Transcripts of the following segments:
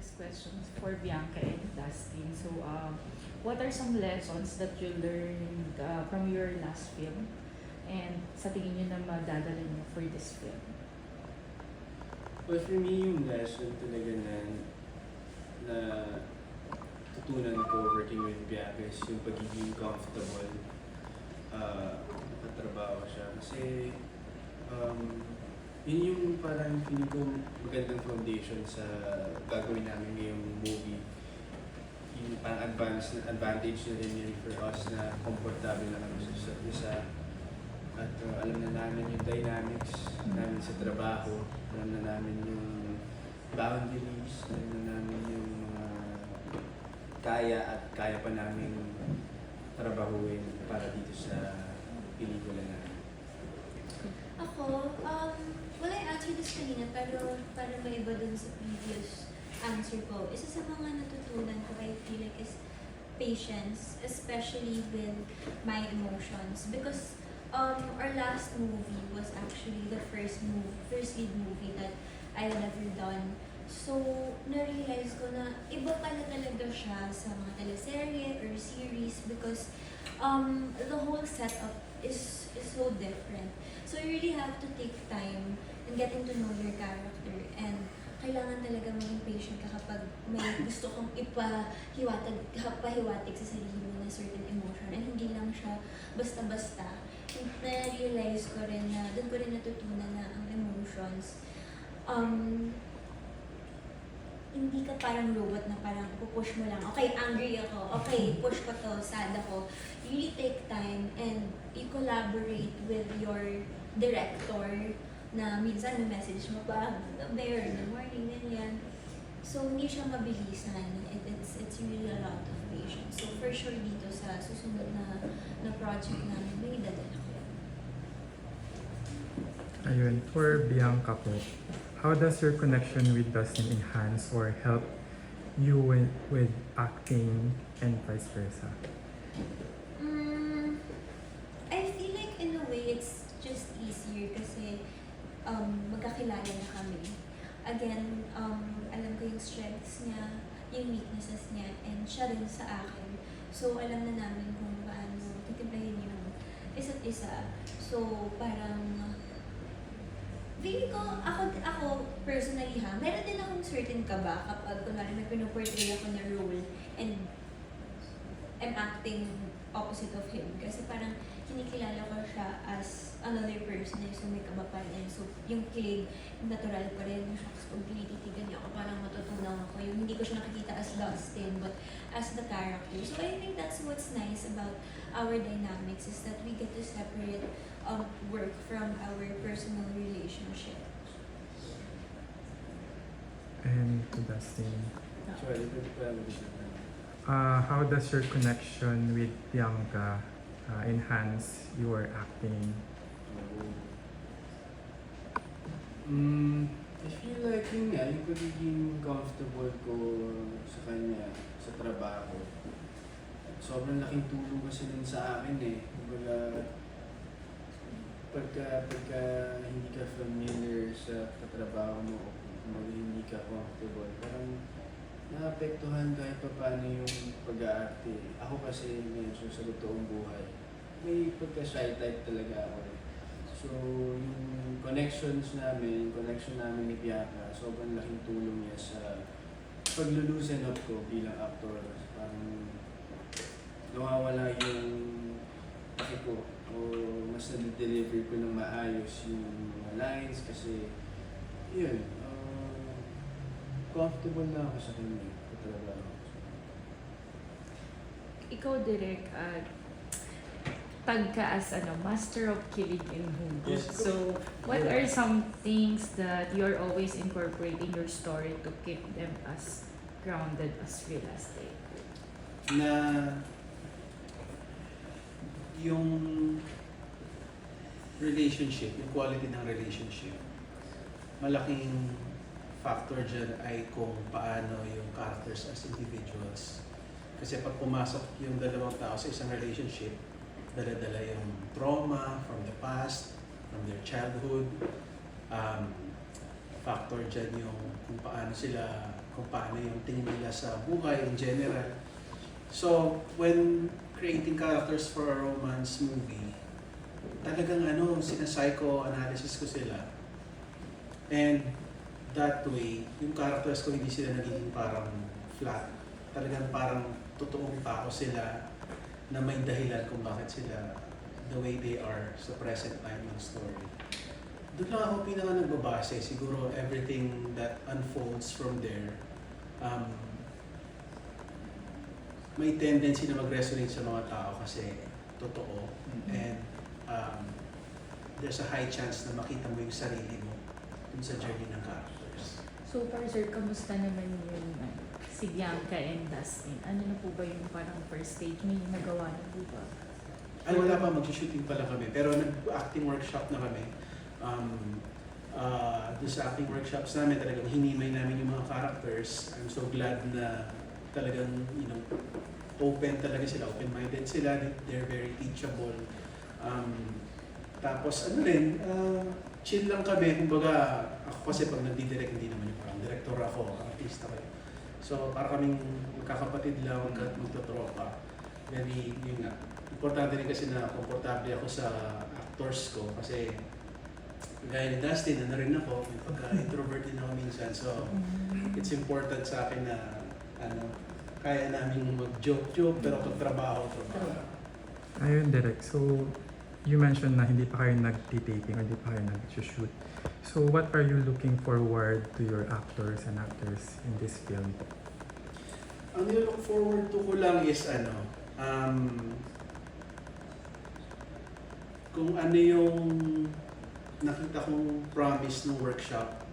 next question is for Bianca and Dustin. So, what are some lessons that you learned from your last film? And sa tingin nyo na madadala nyo for this film? Well, for me, yung lesson talaga na tutunan ko working with Bianca is yung pagiging comfortable nakatrabaho siya. Kasi yun yung parang feeling ko magandang foundation sa gagawin namin ngayong movie. Yung parang advantage na rin yun for us na komportable na kami sa isa't isa. At alam na namin yung dynamics namin sa trabaho, alam na namin yung boundaries, alam na namin yung mga kaya at kaya pa namin trabahuin para dito sa pelikula namin. Ako, well, I answered this kanina, pero para maiba dun sa previous answer ko, isa sa mga natutunan ko, I feel like, is patience, especially with my emotions. Because our last movie was actually the first lead movie that I had ever done. So, na-realize ko na iba pala talaga siya sa mga teleserye or series because the whole setup is so different. So, you really have to take time in getting to know your character, and kailangan talaga maging patient ka kapag may gusto kong ipahiwatig sa sarili mo na certain emotion, and hindi lang siya basta-basta. Na-realize ko rin na, doon ko rin natutunan na ang emotions, hindi ka parang robot na parang pupush mo lang, okay, angry ako, okay, push ko to, sad ako. You really take time and you collaborate with your director na minsan may message mo pa, there in the morning, ganyan. So, hindi siya mabilisan. It's really a lot of patience. So, for sure dito sa susunod na project namin, may dadala ko yan. Ayun, for Bianca po, how does your connection with Dustin enhance or help you with acting and vice versa? I feel like in a way it's just easier kasi magkakilala na kami. Again, alam ko yung strengths niya, yung weaknesses niya, and siya rin sa akin. So, alam na namin kung paano titimplahin yung isa't isa. So, parang feeling ko, ako personally meron din akong certain kaba kapag kunwari may pinuportray ako na role and I'm acting opposite of him. Kasi parang kinikilala ko siya as another person, so may kaba pa rin. So yung kilig, yung natural pa rin. Tapos pag tinititigan niya ako, parang matutunan ako. Yung hindi ko siya nakikita as Dustin, but as the character. So I think that's what's nice about our dynamics, is that we get to separate work from our personal relationship. And to Dustin, Sorry, how does your connection with Bianca enhance your acting? I feel like yun nga, yung pagiging comfortable ko sa kanya, sa trabaho. Sobrang laking tulong kasi din sa akin eh. Kumbaga, pagka hindi ka familiar sa katrabaho mo o kung hindi ka comfortable, parang naapektuhan kahit pa paano yung pag-aarte. Ako kasi medyo sa totoong buhay, may pagka-shy type talaga ako. So, yung connection namin ni Bianca, sobrang laking tulong niya sa pag-loosen up ko bilang actor. Parang nawawala yung pake ko o mas na-deliver ko ng maayos yung mga lines kasi yun, comfortable na ako sa kanya. Ikaw, Direk, tag ka as master of kilig and hugot. Yes. So, what are some things that you're always incorporating your story to keep them as grounded as real as they? Na yung relationship, yung quality ng relationship, malaking factor dyan ay kung paano yung characters as individuals. Kasi pag pumasok yung dalawang tao sa isang relationship, dala-dala yung trauma from the past, from their childhood. Factor dyan yung kung paano sila kung paano yung tingin nila sa buhay in general. So, when creating characters for a romance movie, talagang sinapsycho-analysis ko sila. And that way, yung characters ko hindi sila nagiging parang flat. Talagang parang totoong tao sila na may dahilan kung bakit sila the way they are sa present time ng story. Doon lang ako pinaka nagbabase. Siguro everything that unfolds from there, may tendency na mag-resonate sa mga tao kasi totoo. And there's a high chance na makita mo yung sarili mo dun sa journey ng characters. So far, sir, kamusta naman yung si Bianca and Dustin? Ano na po ba yung parang first stage? May nagawa na po ba? Ay, wala pa. Mag-shooting pa lang kami. Pero nag-acting workshop na kami. Doon sa acting workshops namin, talagang hinimay namin yung mga characters. I'm so glad na talagang, open talaga sila. Open-minded sila. They're very teachable. Tapos chill lang kami. Kumbaga, ako kasi pag nagdidirect, hindi naman yung parang director ako, artista kayo. So, para kaming magkakapatid lang, magtotropa. Very, yun nga. Importante rin kasi na komportable ako sa actors ko kasi gaya ni Dustin, na rin ako, may pagka-introvert din ako minsan. So, it's important sa akin na kaya namin mag-joke-joke pero pag trabaho. Ayun, Direk. So, you mentioned na hindi pa kayo nag-taping or hindi pa kayo nag-shoot. So, what are you looking forward to your actors and actors in this film? Ang nilook forward to ko lang is kung ano yung nakita kong promise ng workshop,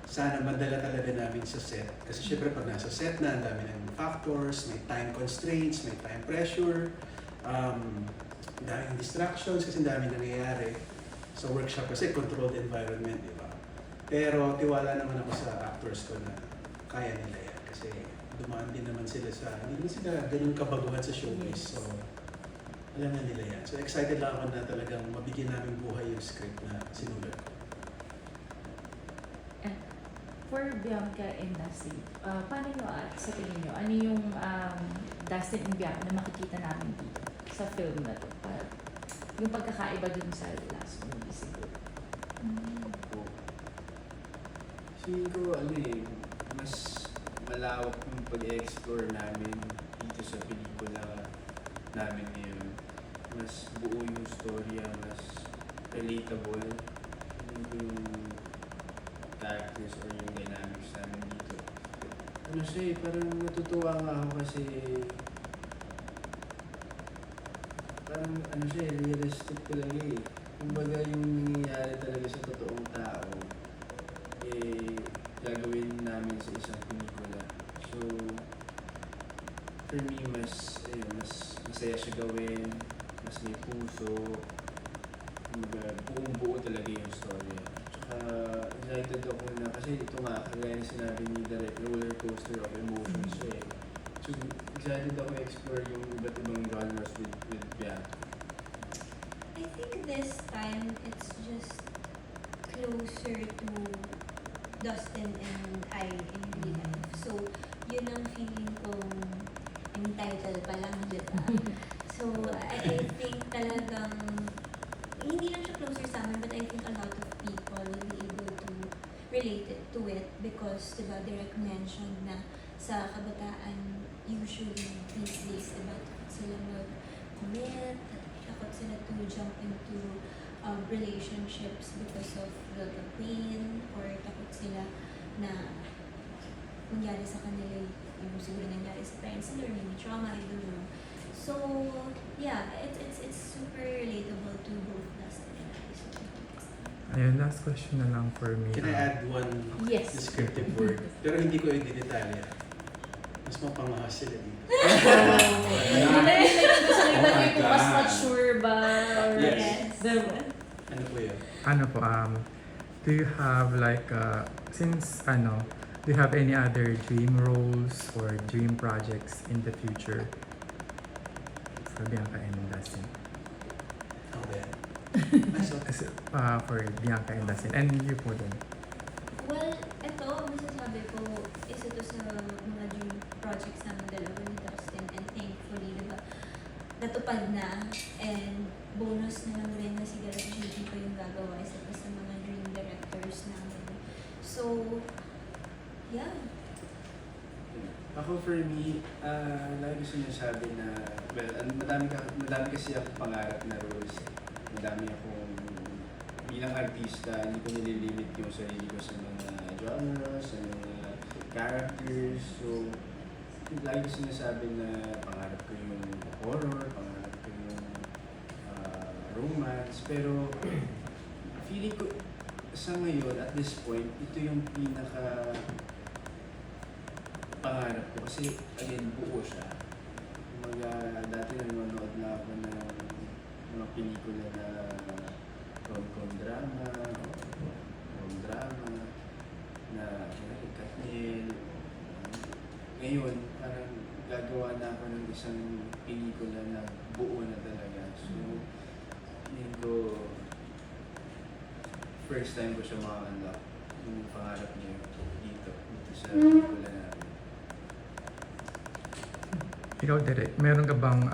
sana madala talaga namin sa set. Kasi syempre pag nasa set na, ang dami ng factors, may time constraints, may time pressure, daming distractions kasi ang daming nangyayari sa workshop kasi controlled environment, di ba? Pero tiwala naman ako sa actors ko na kaya nila yan kasi dumaan din naman sila hindi naman sila ganun kabaguhan sa showbiz. So, alam na nila yan. So, excited lang ako na talagang mabigyan namin buhay yung script na sinulat ko. For Bianca and Dustin, paano nyo sa tingin nyo? Ano yung Dustin and Bianca na makikita namin dito sa film na to? Yung pagkakaiba dun sa last movie siguro. Siguro mas malawak yung pag-explore namin dito sa pelikula namin ngayon. Mas buo yung storya, mas relatable yung characters or yung dynamics namin dito. Parang natutuwa nga ako kasi parang realistic talaga eh. Kumbaga yung nangyayari talaga sa totoong tao, gagawin namin sa isang pelikula. So, for me, mas masaya siya gawin, mas may puso, kumbaga buong-buo talaga yung story. Tsaka excited ako na kasi ito nga, kagaya na sinabi ni Direk, roller coaster of emotions siya eh. So, excited ako explore yung iba't ibang genres with Bianca. I think this time it's just closer to Dustin and I in real life. So, yun ang feeling kong entitled pa lang, diba? So, I think talagang, hindi lang siya closer sa amin, but I think a lot of people will be able to relate to it because, diba, Direk mentioned na sa kabataan, usually these days, diba, takot sila mag-commit, takot sila to jump into relationships because of the pain, or takot sila na mangyari sa kanila yung siguro nangyari sa parents nila or may trauma, I don't know. So, yeah, it's super relatable to both Dustin and I. So, Ayun, last question na lang for me. Can I add one Yes. descriptive word? Pero hindi ko i-detalya. Mas mapangahas sila dito. Gusto nyo ba kung mas mature ba? Or Yes. Ano po yun? Ano po, do you have like, do you have any other dream roles or dream projects in the future for Bianca and Dustin? Ako ba yan? Ay, so, For Bianca and Dustin, and you po din. well, ito, masasabi ko, isa to natupad na, and bonus na lang rin na si Direk JP pa yung gagawa isa pa sa mga dream directors namin. So, yeah. Ako for me, lagi ko sinasabi na, well, madami kasi ako pangarap na roles. Madami akong, bilang artista, hindi ko nililimit yung sarili ko sa mga genres, sa mga characters. So, lagi ko sinasabi na pangarap ko yung horror, pangarap ko yung romance. Pero, feeling ko, sa ngayon, at this point, ito yung pinaka pangarap ko kasi again buo siya. Dati nanonood na ako ng mga pelikula na rom-com drama, na Katniel. Ngayon, parang gagawa na ako ng isang pelikula na buo na talaga. So, yun ko, first time ko siya maka-unlock yung pangarap niya dito sa pelikula namin. Ikaw, Direk, meron ka bang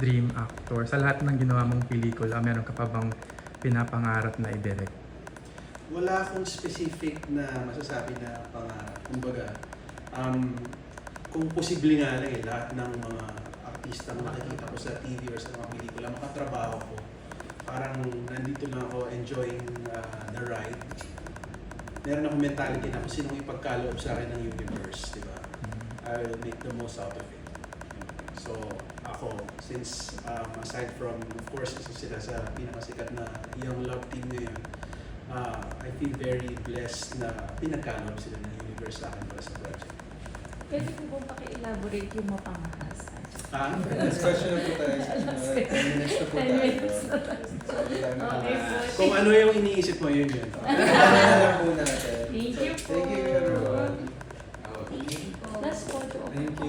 dream actor? Sa lahat ng ginawa mong pelikula, meron ka pa bang pinapangarap na i-direct? Wala akong specific na masasabi na pangarap. Kumbaga, kung posible nga lang lahat ng mga artista na nakikita ko sa TV or sa mga pelikula, makatrabaho ko. Parang nandito lang ako enjoying the ride. Meron akong mentality na kung sinong ipagkaloob sa akin ng universe, di ba? I will make the most out of it. So, ako, since aside from, of course, isa sila sa pinakasikat na young love team ngayon, I feel very blessed na pinagkaloob sila ng universe sa akin para sa project. Pwede ko bang paki-elaborate yung mapamahas? Last question na po tayo. 10 minutes na po 10 tayo. minutes na tayo. So, kailangan na. Okay po. Kung ano yung iniisip mo, yun yun. Kailangan na lang po natin. Thank you po. Thank you everyone. Thank you po. Last photo. Thank you.